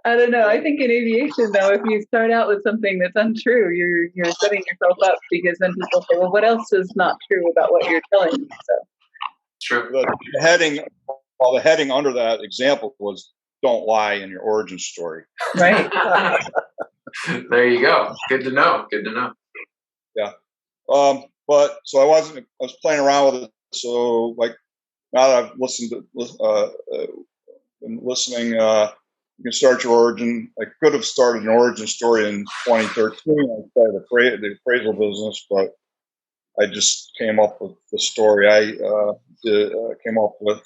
I don't know. I think in aviation, though, if you start out with something that's untrue, you're setting yourself up, because then people say, well, what else is not true about what you're telling me? So True. The heading under that example was "Don't lie in your origin story." right. There you go. Good to know. Good to know. Yeah. But so I was playing around with it. So like now that I've been listening, you can start your origin. I could have started an origin story in 2013. I started the appraisal business, but I just came up with the story I came up with.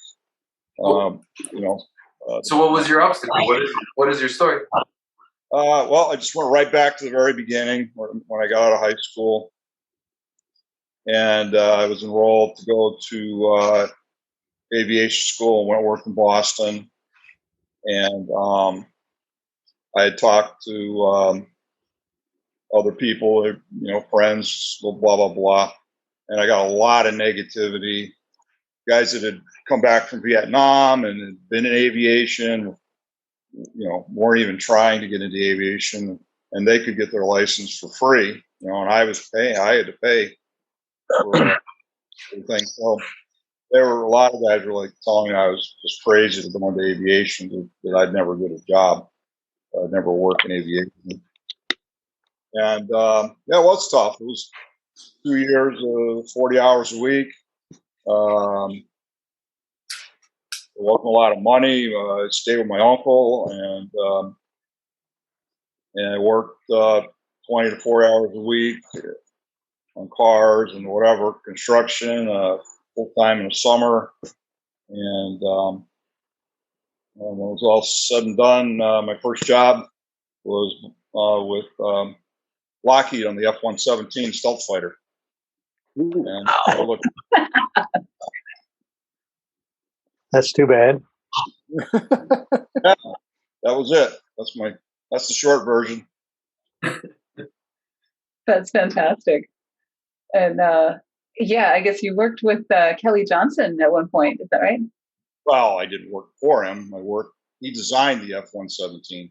So what was your obstacle? What is your story? Well, I just went right back to the very beginning when I got out of high school. And I was enrolled to go to aviation school and went to work in Boston. And I had talked to other people, friends, blah, blah, blah. And I got a lot of negativity. Guys that had come back from Vietnam and had been in aviation, weren't even trying to get into aviation, and they could get their license for free, and I had to pay for everything. So there were a lot of guys were like telling me I was just crazy to go into aviation, that I'd never get a job. I'd never work in aviation. And it was tough. It was 2 years of 40 hours a week. It wasn't a lot of money. I stayed with my uncle, and I worked 20 to 40 hours a week on cars and whatever, construction, full time in the summer. And when it was all said and done, my first job was with Lockheed on the F-117 stealth fighter. And That's too bad. that was it. That's the short version. That's fantastic. And I guess you worked with Kelly Johnson at one point. Is that right? Well, I didn't work for him. He designed the F-117.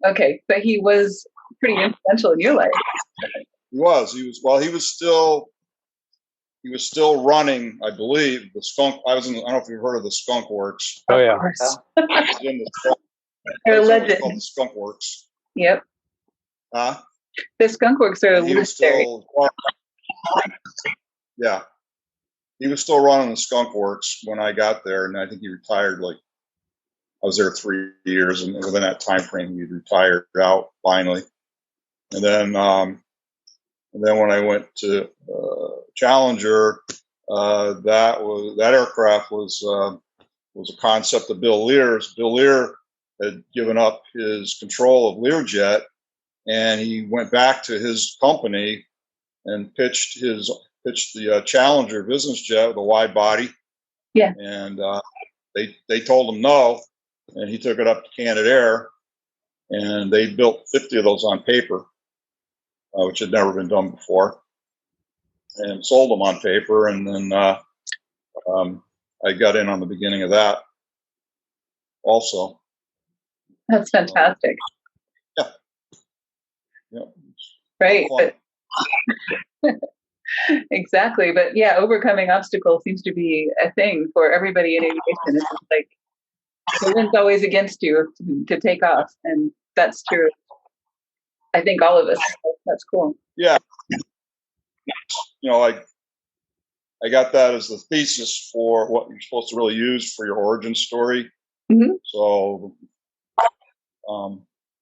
Okay. But he was pretty influential in your life. He was still running, I believe, the skunk. I don't know if you've heard of the Skunk Works. Oh yeah. They're legend. Called the Skunk Works. Yep. Huh? The Skunk Works are legendary. Yeah. He was still running the Skunk Works when I got there, and I think he retired. I was there 3 years, and within that time frame, he retired out finally. And then when I went to Challenger, that aircraft was a concept of Bill Lear's. Bill Lear had given up his control of Learjet, and he went back to his company and pitched the Challenger business jet with a wide body. Yeah. And they told him no, and he took it up to Canadair, and they built 50 of those on paper, which had never been done before, and sold them on paper. And then I got in on the beginning of that also. That's fantastic. Yeah. Right. But exactly. But yeah, overcoming obstacles seems to be a thing for everybody in aviation. It's just like the wind's always against you to take off. And that's true. I think all of us. That's cool. Yeah. I got that as the thesis for what you're supposed to really use for your origin story. Mm-hmm. So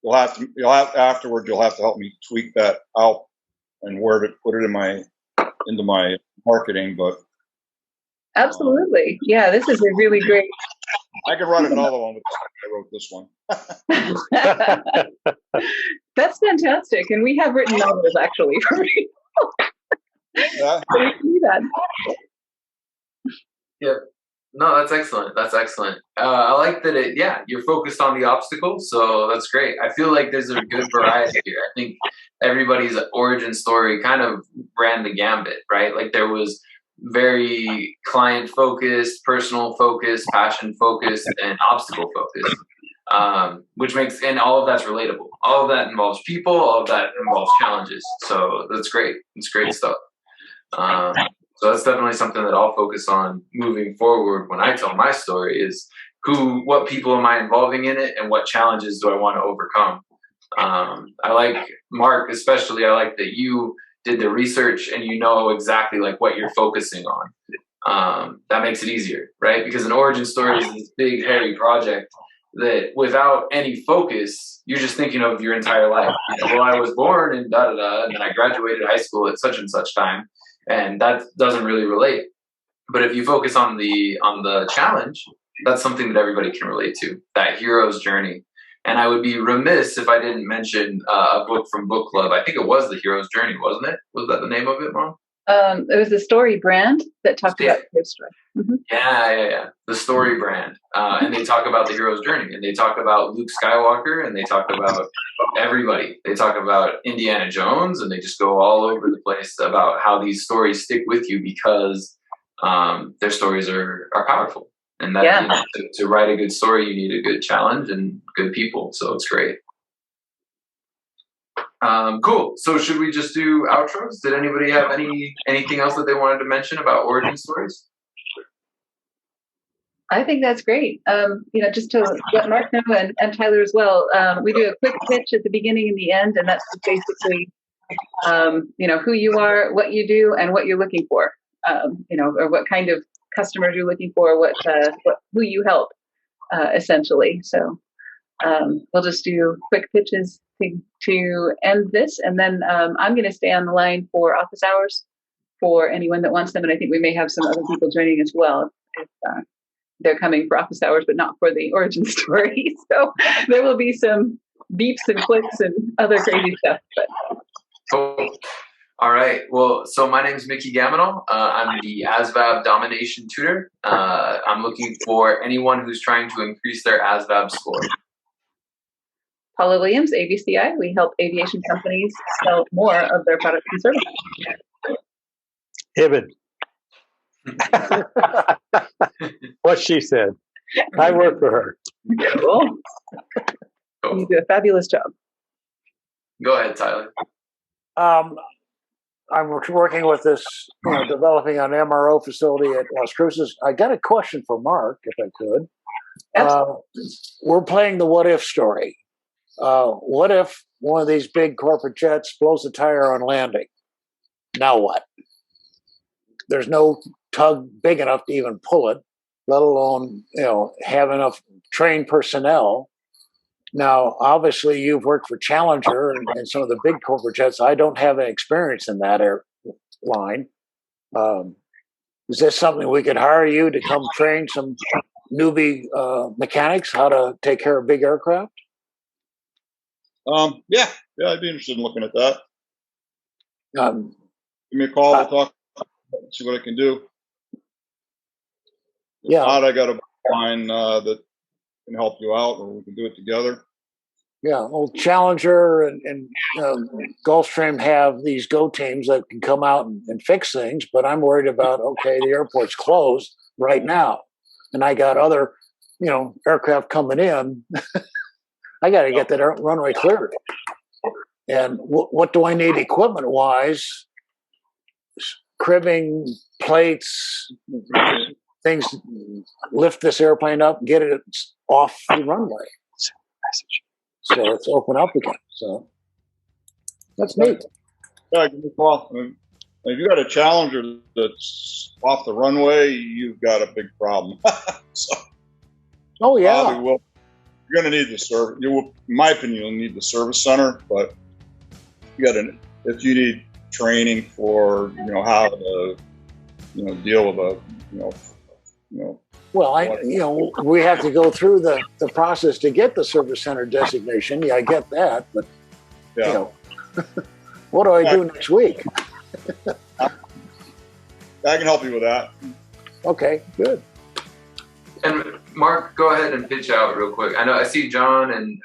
you'll have to help me tweak that out and where to put it into my marketing. But absolutely, yeah, this is a really great. I could write another one, but I wrote this one. That's fantastic, and we have written novels actually for me. Yeah. So we can do that. Yep. No, that's excellent. That's excellent. I like that you're focused on the obstacle. So that's great. I feel like there's a good variety here. I think everybody's origin story kind of ran the gambit, right? Like there was very client focused, personal focused, passion focused, and obstacle focused. Which makes, and all of that's relatable. All of that involves people, all of that involves challenges. So that's great. It's great stuff. So that's definitely something that I'll focus on moving forward when I tell my story is what people am I involving in it and what challenges do I want to overcome? I like Mark, especially, I like that you did the research and you know exactly like what you're focusing on. That makes it easier, right? Because an origin story is this big, hairy project that without any focus, you're just thinking of your entire life. Well, I was born in da-da-da, and then I graduated high school at such and such time. And that doesn't really relate. But if you focus on the challenge, that's something that everybody can relate to, that hero's journey. And I would be remiss if I didn't mention a book from Book Club. I think it was The Hero's Journey, wasn't it? Was that the name of it, Mom? It was the story brand that talked about history. Mm-hmm. Yeah. The story brand. And they talk about the hero's journey, and they talk about Luke Skywalker, and they talk about everybody. They talk about Indiana Jones, and they just go all over the place about how these stories stick with you because their stories are powerful. And that to write a good story, you need a good challenge and good people. So it's great. Cool. So should we just do outros? Did anybody have anything else that they wanted to mention about origin stories? I think that's great. Just to let Mark know and Tylor as well, we do a quick pitch at the beginning and the end, and that's basically, who you are, what you do, and what you're looking for, or what kind of customers you're looking for, who you help, essentially. So we'll just do quick pitches to end this, and then I'm going to stay on the line for office hours for anyone that wants them, and I think we may have some other people joining as well if they're coming for office hours, but not for the origin story. So there will be some beeps and clicks and other crazy stuff. But. Cool. All right. Well, so my name is Mickey Gamonal. I'm the ASVAB domination tutor. I'm looking for anyone who's trying to increase their ASVAB score. Paula Williams, AVCI. We help aviation companies sell more of their products and services. Ibn. What she said. I work for her. Cool. You do a fabulous job. Go ahead, Tylor. I'm working with this, developing an MRO facility at Las Cruces. I got a question for Mark, if I could. We're playing the what if story. What if one of these big corporate jets blows a tire on landing? Now what? There's no tug big enough to even pull it, let alone, have enough trained personnel. Now, obviously, you've worked for Challenger and some of the big corporate jets. I don't have any experience in that line. Is this something we could hire you to come train some newbie mechanics how to take care of big aircraft? Yeah, I'd be interested in looking at that. Give me a call. We'll talk. See what I can do. If not, I got a line that can help you out, or we can do it together. Yeah, well, Challenger and Gulfstream have these go teams that can come out and fix things, but I'm worried about, the airport's closed right now, and I got other, aircraft coming in. I got to get that runway cleared. And what do I need equipment-wise? Cribbing, plates, things, lift this airplane up, get it off the runway. So it's open up again. So that's neat. Yeah, give me a call. If you got a Challenger that's off the runway, you've got a big problem. Oh yeah. You're going to need the service. In my opinion, you'll need the service center. But if you need training for how to deal with Well, we have to go through the process to get the service center designation. Yeah, I get that, but what do I do next week? I can help you with that. Okay, good. Mark, go ahead and pitch out real quick. I know I see John, and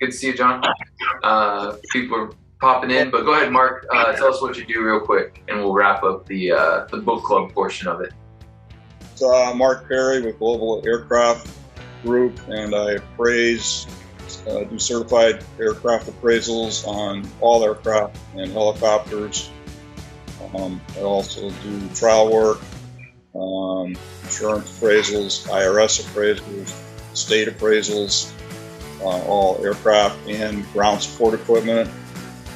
good to see you, John. People are popping in, but go ahead, Mark. Tell us what you do real quick, and we'll wrap up the book club portion of it. It's Mark Parry with Global Aircraft Group, and I appraise, do certified aircraft appraisals on all aircraft and helicopters. I also do trial work, insurance appraisals, IRS appraisals, state appraisals, all aircraft and ground support equipment.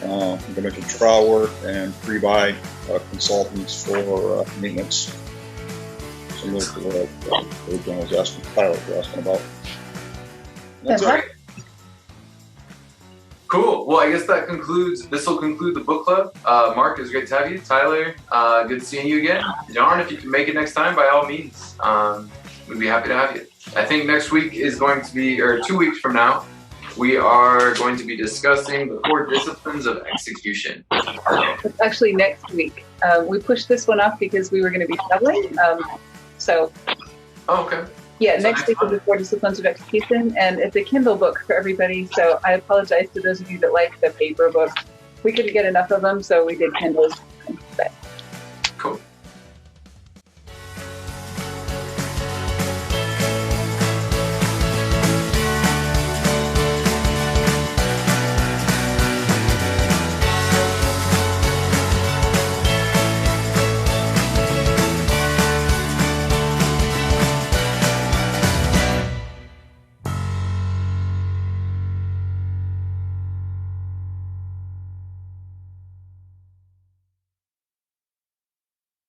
I'm going to do trial work and pre-buy consultants for maintenance. Similar to what the original was asking, Tylor was asking about. That's right. Cool. Well, I guess this will conclude the book club. Mark, it was great to have you. Tylor, good seeing you again. John, if you can make it next time, by all means, we'd be happy to have you. I think next week is going to be, or 2 weeks from now, we are going to be discussing the 4 disciplines of execution. It's actually next week. We pushed this one off because we were going to be traveling. Oh, okay. Yeah, So next week is the 4 disciplines of execution, and it's a Kindle book for everybody. So I apologize to those of you that like the paper book. We couldn't get enough of them, so we did Kindles.